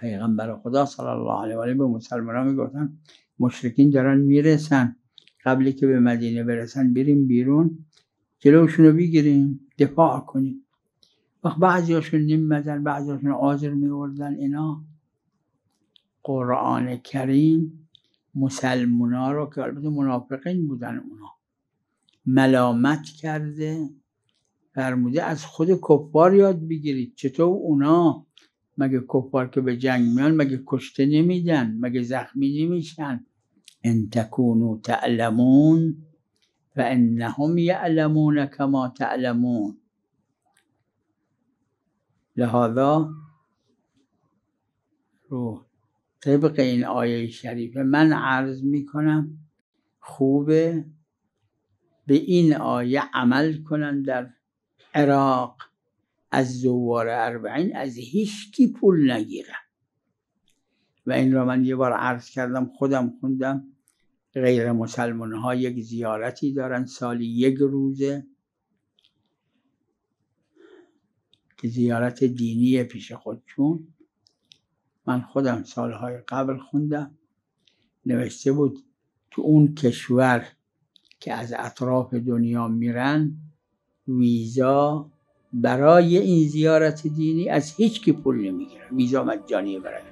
پیغمبر خدا صلی الله علیه و آله به مسلمانان میگفتن مشرکین دارن میرسن، قبلی که به مدینه برسن بریم بیرون جلوشون رو بگیریم دفاع کنیم. وقت بعضیاشون نمی‌مدن، بعضیاشون آزر میوردن. اینا قرآن کریم مسلمونا رو که البته منافقین بودن اونا ملامت کرده، فرموده از خود کفار یاد بگیرید. چطور اونا مگه کفار که به جنگ میان مگه کشته نمیدن، مگه زخمی نمیشن؟ ان تکونوا تعلمون فانهم یعلمون کما تعلمون. لهذا رو طبق این آیه شریفه من عرض میکنم خوبه به این آیه عمل کنن. در عراق از زوار اربعین از هیچ کی پول نگیرن و این را من یه بار عرض کردم، خودم خوندم. غیر مسلمان ها یک زیارتی دارن سالی 1 روزه که زیارت دینی پیش خودشون. من خودم سالهای قبل خوندم، نوشته بود تو اون کشور که از اطراف دنیا میرن ویزا برای این زیارت دینی از هیچ کی پول نمیگیرن، ویزا مجانیه برای